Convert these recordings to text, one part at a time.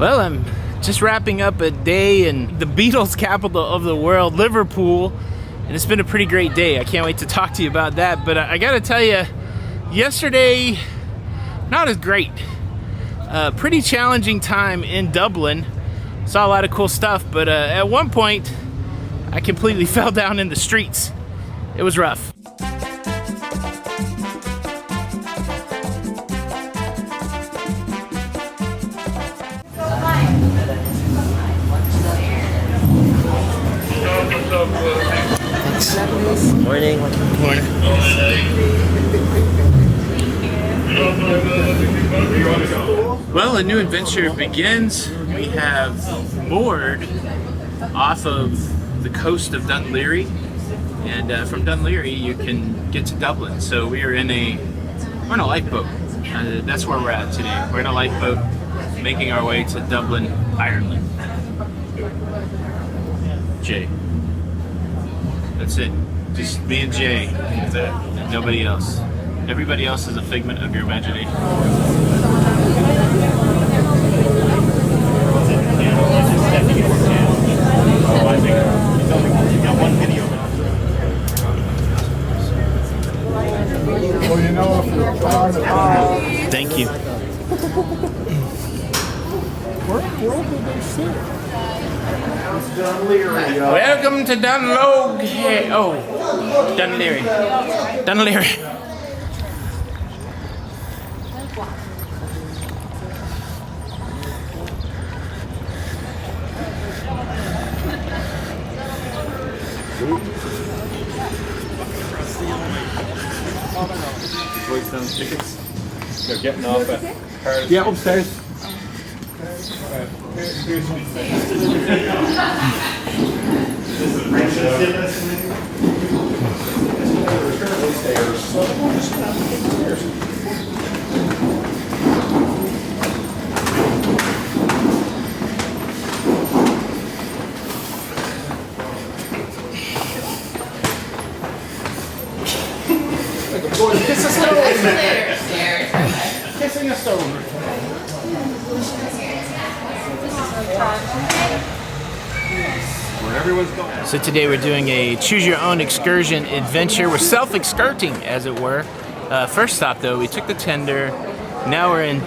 Well, I'm just wrapping up a day in the Beatles capital of the world, Liverpool, and it's been a pretty great day. I can't wait to talk to you about that, but I gotta tell you, yesterday, not as great. Pretty challenging time in Dublin. Saw a lot of cool stuff, but at one point, I completely fell down in the streets. It was rough. Morning. Morning. Well, a new adventure begins. We have moored off of the coast of Dunleary, and from Dunleary you can get to Dublin. So we're in a lifeboat. That's where we're at today. We're in a lifeboat making our way to Dublin, Ireland. Jay. That's it. Just me and Jay. That's it. And nobody else. Everybody else is a figment of your imagination. Thank you. Welcome to Dunlog. Oh, Dunleary. Dunleary. Tickets. They're getting off at Paris. Yeah, upstairs. Kissing a stone. Where everyone's going. So today we're doing a choose your own excursion adventure. We're self-excurting, as it were. First stop though, we took the tender. Now we're in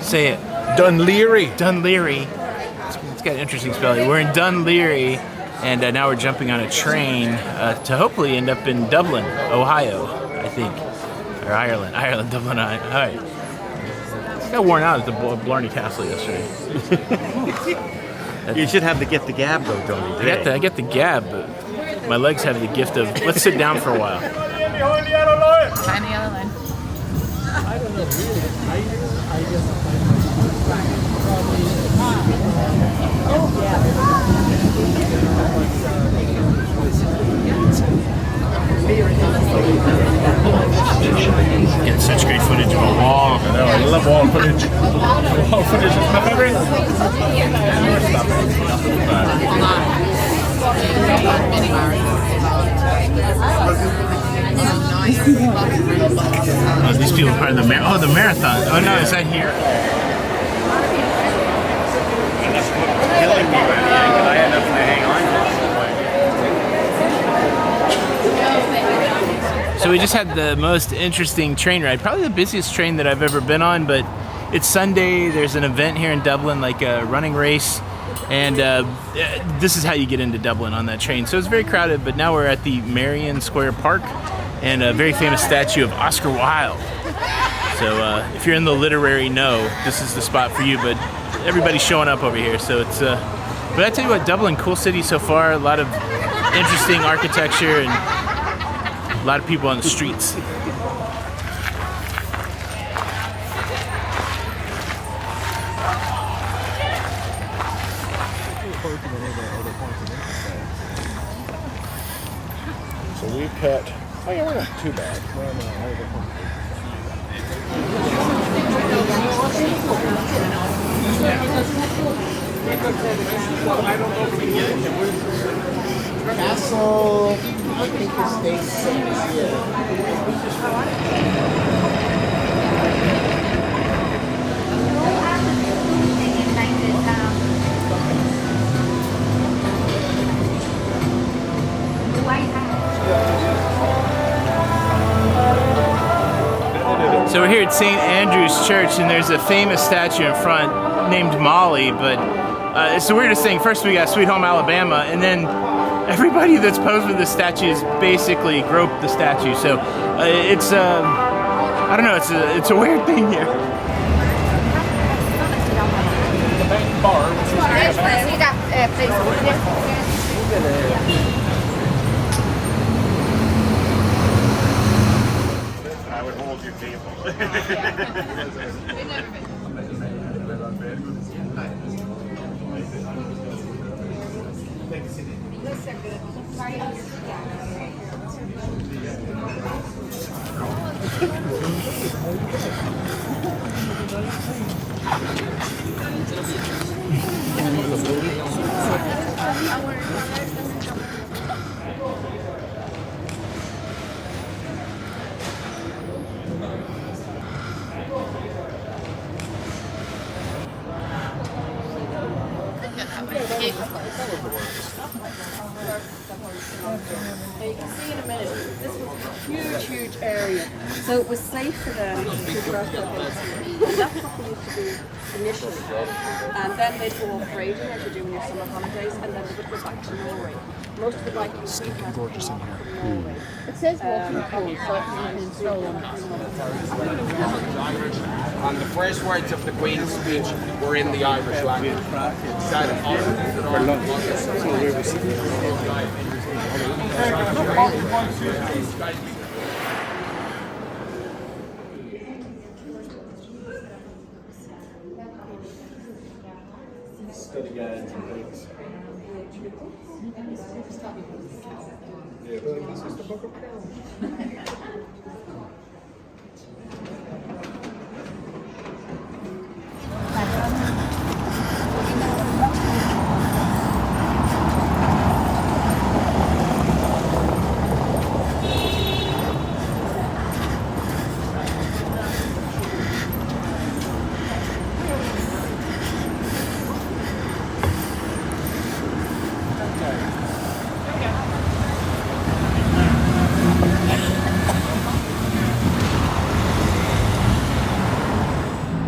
say it. Dunleary. Dunleary. It's got an interesting spelling. We're in Dunleary, and now we're jumping on a train to hopefully end up in Dublin, Ohio, I think. Or Ireland, Dublin, Ohio. All right. I got worn out at the Blarney Castle yesterday. You should have the gift of gab though, don't you? I get the gab, but my legs have the gift of, let's sit down for a while. Behind the yellow line. I don't know, really. I guess. Getting such great footage of a wall. I love wall footage. Wall footage is my favorite. Oh, these people are part of the the marathon. Oh no, is that here? That's killing me by the end, because I had nothing to hang on to. So we just had the most interesting train ride, probably the busiest train that I've ever been on, but it's Sunday, there's an event here in Dublin, like a running race, and this is how you get into Dublin on that train. So it's very crowded, but now we're at the Marion Square Park, and a very famous statue of Oscar Wilde. So if you're in the literary know, this is the spot for you, but everybody's showing up over here, so it's, but I tell you what, Dublin, cool city so far, a lot of interesting architecture, and a lot of people on the streets. So we cut. Oh yeah, we're not too bad. We're on Castle, I think it stays 6, yeah. here at St. Andrew's Church, and there's a famous statue in front named Molly, but it's the weirdest thing. First we got Sweet Home Alabama, and then everybody that's posed with the statue is basically groped the statue. So it's I don't know, it's a weird thing here. The main bar, which I would hold your table. You can see in a minute, this was a huge, huge area. So it was safe for them to dress up in. That's what they used to do initially. And then they'd go off raiding as you do in your summer holidays, and then they would go back to Norway. Most of the Vikings came gorgeous in here. It says walking cool, so it's in stone. And the first words of the Queen's speech were in the Irish language. study guides and things. Yeah, but this is the Book of Kells.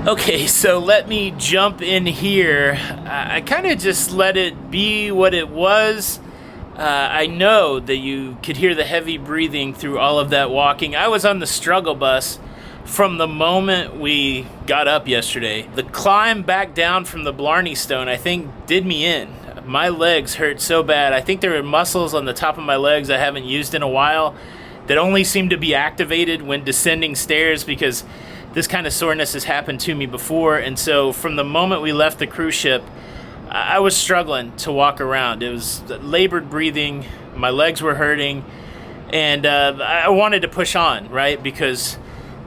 Okay, so let me jump in here. I kind of just let it be what it was. I know that you could hear the heavy breathing through all of that walking. I was on the struggle bus from the moment we got up yesterday. The climb back down from the Blarney Stone, I think, did me in. My legs hurt so bad. I think there were muscles on the top of my legs I haven't used in a while that only seem to be activated when descending stairs, because this kind of soreness has happened to me before. And so from the moment we left the cruise ship, I was struggling to walk around. It was labored breathing, my legs were hurting, and I wanted to push on, right? Because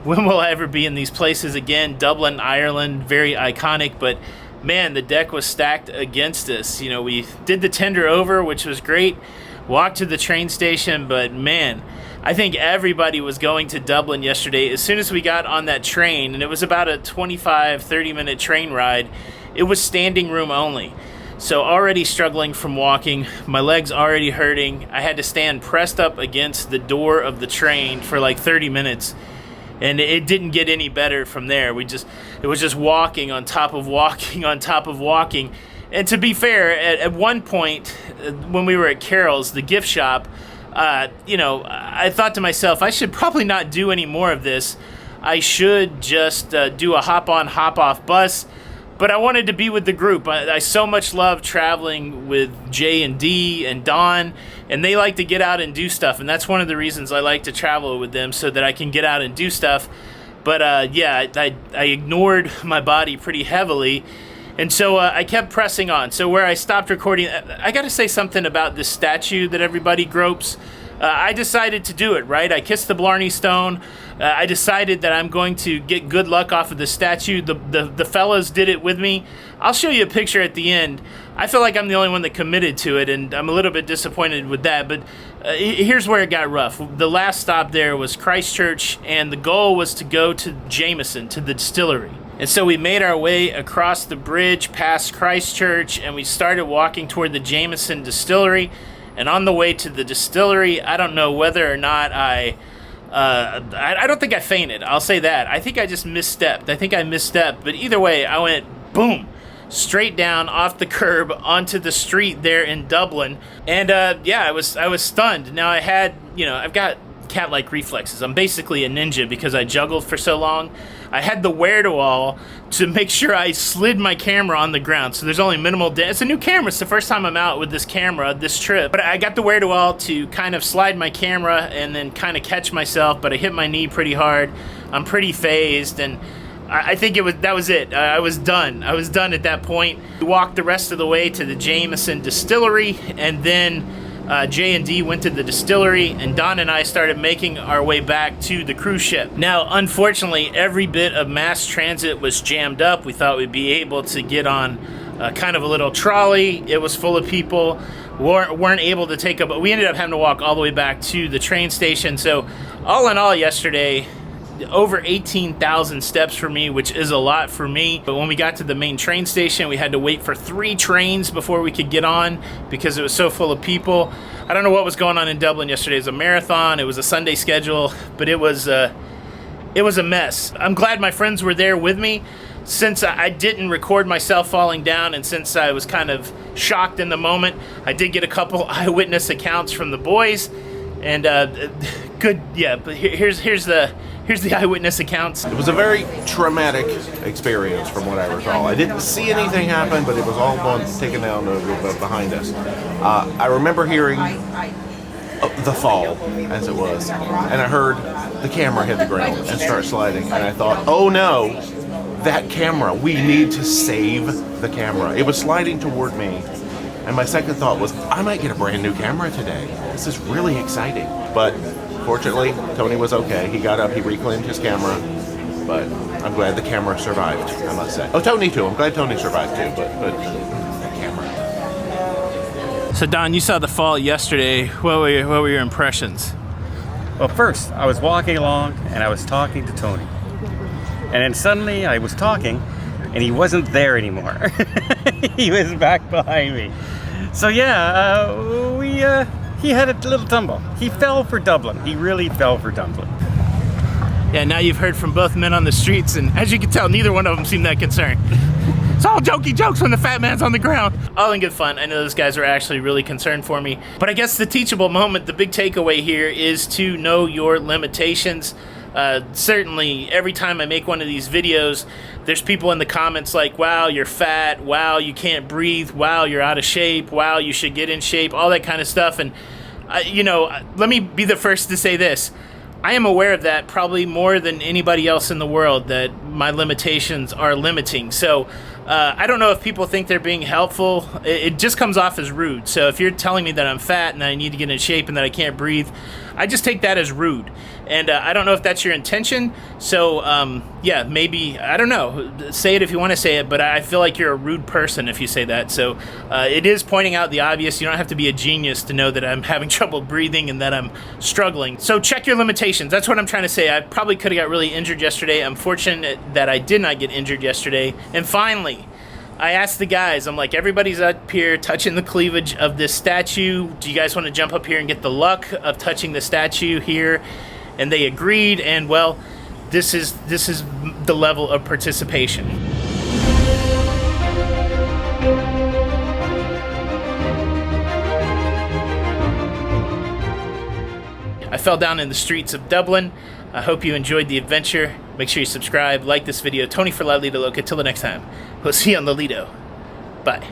when will I ever be in these places again? Dublin, Ireland, very iconic, but man, the deck was stacked against us. You know, we did the tender over, which was great, walked to the train station, but man, I think everybody was going to Dublin yesterday. As soon as we got on that train, and it was about a 25-30 minute train ride, it was standing room only. So already struggling from walking, my legs already hurting. I had to stand pressed up against the door of the train for like 30 minutes. And it didn't get any better from there. It was just walking on top of walking on top of walking. And to be fair, at one point when we were at Carol's, the gift shop, I thought to myself, I should probably not do any more of this. I should just do a hop-on, hop-off bus. But I wanted to be with the group. I so much love traveling with Jay and Dee and Dawn, and they like to get out and do stuff. And that's one of the reasons I like to travel with them, so that I can get out and do stuff. But I ignored my body pretty heavily. And so I kept pressing on. So where I stopped recording, I got to say something about this statue that everybody gropes. I decided to do it, right? I kissed the Blarney Stone. I decided that I'm going to get good luck off of the statue. The fellas did it with me. I'll show you a picture at the end. I feel like I'm the only one that committed to it, and I'm a little bit disappointed with that. But here's where it got rough. The last stop there was Christchurch, and the goal was to go to Jameson, to the distillery. And so we made our way across the bridge past Christchurch, and we started walking toward the Jameson distillery. And on the way to the distillery, I don't know whether or not I I don't think I fainted. I'll say that. I think I just misstepped. But either way, I went boom, straight down off the curb onto the street there in Dublin. And yeah, I was stunned. Now I've got cat-like reflexes. I'm basically a ninja because I juggled for so long. I had the wherewithal to make sure I slid my camera on the ground, so there's only minimal damage. It's a new camera. It's the first time I'm out with this camera this trip, but I got the wherewithal to kind of slide my camera and then kind of catch myself, but I hit my knee pretty hard. I'm pretty phased, and I think that was it. I was done. I was done at that point. We walked the rest of the way to the Jameson distillery, and then J and D went to the distillery, and Don and I started making our way back to the cruise ship. Now, unfortunately, every bit of mass transit was jammed up. We thought we'd be able to get on kind of a little trolley. It was full of people. Weren't able to take but we ended up having to walk all the way back to the train station. So, all in all, yesterday, over 18,000 steps for me, which is a lot for me. But when we got to the main train station, we had to wait for 3 trains before we could get on because it was so full of people. I don't know what was going on in Dublin yesterday. It was a marathon. It was a Sunday schedule, but it was a mess. I'm glad my friends were there with me. Since I didn't record myself falling down, and since I was kind of shocked in the moment, I did get a couple eyewitness accounts from the boys. And good, yeah. But here's the eyewitness accounts. It was a very traumatic experience, from what I recall. I didn't see anything happen, but it was all taken down behind us. I remember hearing the fall, as it was, and I heard the camera hit the ground and start sliding, and I thought, oh no, that camera! We need to save the camera. It was sliding toward me. And my second thought was, I might get a brand new camera today. This is really exciting. But fortunately, Tony was okay. He got up, he reclaimed his camera. But I'm glad the camera survived, I must say. Oh, Tony too. I'm glad Tony survived too, but the camera. So Don, you saw the fall yesterday. What were your impressions? Well, first, I was walking along and I was talking to Tony. And then suddenly I was talking and he wasn't there anymore. He was back behind me. So yeah, he had a little tumble. He fell for Dublin. He really fell for Dublin. Yeah, now you've heard from both men on the streets, and as you can tell, neither one of them seemed that concerned. It's all jokey jokes when the fat man's on the ground. All in good fun. I know those guys are actually really concerned for me. But I guess the teachable moment, the big takeaway here is to know your limitations. Certainly, every time I make one of these videos, there's people in the comments like, wow, you're fat, wow, you can't breathe, wow, you're out of shape, wow, you should get in shape, all that kind of stuff. And, let me be the first to say this. I am aware of that probably more than anybody else in the world, that my limitations are limiting. So I don't know if people think they're being helpful. It just comes off as rude. So if you're telling me that I'm fat and that I need to get in shape and that I can't breathe, I just take that as rude. And I don't know if that's your intention. So yeah, maybe, I don't know. Say it if you want to say it, but I feel like you're a rude person if you say that. So it is pointing out the obvious. You don't have to be a genius to know that I'm having trouble breathing and that I'm struggling. So check your limitations. That's what I'm trying to say. I probably could have got really injured yesterday. I'm fortunate that I did not get injured yesterday. And finally, I asked the guys, I'm like, everybody's up here touching the cleavage of this statue. Do you guys want to jump up here and get the luck of touching the statue here? And they agreed, and well, this is the level of participation. I fell down in the streets of Dublin. I hope you enjoyed the adventure. Make sure you subscribe, like this video. Tony for La Lido Loca. Till the next time, we'll see you on the Lido. Bye.